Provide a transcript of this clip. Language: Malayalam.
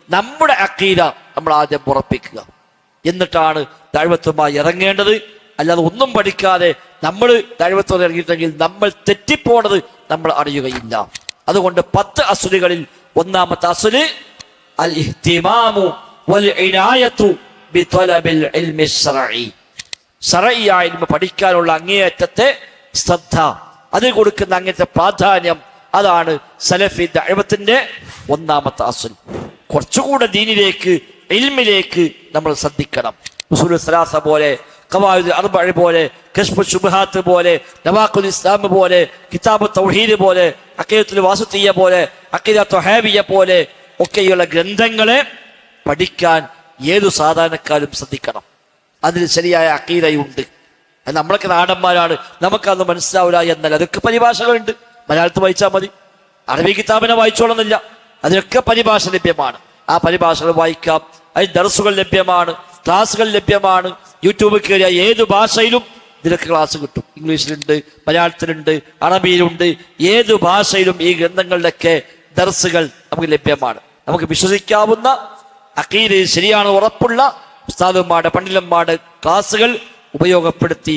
നമ്മുടെ അഖീദ നമ്മൾ ആദ്യം ഉറപ്പിക്കുക. എന്നിട്ടാണ് ദഅവത്തുമായി ഇറങ്ങേണ്ടത്. അല്ലാതെ ഒന്നും പഠിക്കാതെ നമ്മൾ ദഅവത്തോടെ ഇറങ്ങിയിട്ടെങ്കിൽ നമ്മൾ തെറ്റിപ്പോണത് നമ്മൾ അറിയുകയില്ല. അതുകൊണ്ട് 10 അസ്ലുകളിൽ ഒന്നാമത്തെ അസ്ല് അൽ ഇഹ്തിമാമു വൽ ഇനായതു ബിതലബിൽ ഇൽമി ശർഈ. ശർഈയായ ഇൽമ പഠിക്കാനുള്ള അങ്ങേയറ്റത്തെ ശ്രദ്ധ, അതിൽ കൊടുക്കുന്ന അങ്ങേയറ്റത്തെ പ്രാധാന്യം, അതാണ് സലഫി ദഅവത്തിന്റെ ഒന്നാമത്തെ അസ്ൽ. കുറച്ചുകൂടെ ദീനിലേക്ക് ഇൽമിലേക്ക് നമ്മൾ ശ്രദ്ധിക്കണം. ഉസൂലുൽ സലാസ പോലെ, ഖവായിദുൽ അർബഅ പോലെ, കശ്ഫു ശുബ്ഹാത്ത് പോലെ, നവാഖിദുൽ ഇസ്ലാം പോലെ, കിതാബു തൗഹീദ് പോലെ, അഖീദത്തുൽ വാസിത്തിയ്യ പോലെ, അഖീദ ത്വഹാവിയ്യ പോലെ ഒക്കെയുള്ള ഗ്രന്ഥങ്ങളെ പഠിക്കാൻ ഏതു സാധാരണക്കാരും ശ്രദ്ധിക്കണം. അതിന് ശരിയായ അഖീദയുണ്ട്. നമ്മളൊക്കെ നാടന്മാരാണ്, നമുക്കത് മനസ്സിലാവില്ല എന്നാൽ അതൊക്കെ പരിഭാഷകളുണ്ട്. മലയാളത്തിൽ വായിച്ചാൽ മതി, അറബി കിതാബിനെ വായിച്ചോളുന്നില്ല. അതിനൊക്കെ പരിഭാഷ ലഭ്യമാണ്. ആ പരിഭാഷകൾ വായിക്കാം. അതിന് ദർസുകൾ ലഭ്യമാണ്, ക്ലാസുകൾ ലഭ്യമാണ്. യൂട്യൂബിൽ കയറിയ ഏത് ഭാഷയിലും ഇതിലൊക്കെ ക്ലാസ് കിട്ടും. ഇംഗ്ലീഷിലുണ്ട്, മലയാളത്തിലുണ്ട്, അറബിയിലുണ്ട്. ഏത് ഭാഷയിലും ഈ ഗ്രന്ഥങ്ങളിലൊക്കെ ദർസുകൾ നമുക്ക് ലഭ്യമാണ്. നമുക്ക് വിശ്വസിക്കാവുന്ന അഖീദയിൽ ശരിയാണ് ഉറപ്പുള്ള ഉസ്താദുമാരുടെ പണ്ഡിതന്മാരുടെ ക്ലാസുകൾ ഉപയോഗപ്പെടുത്തി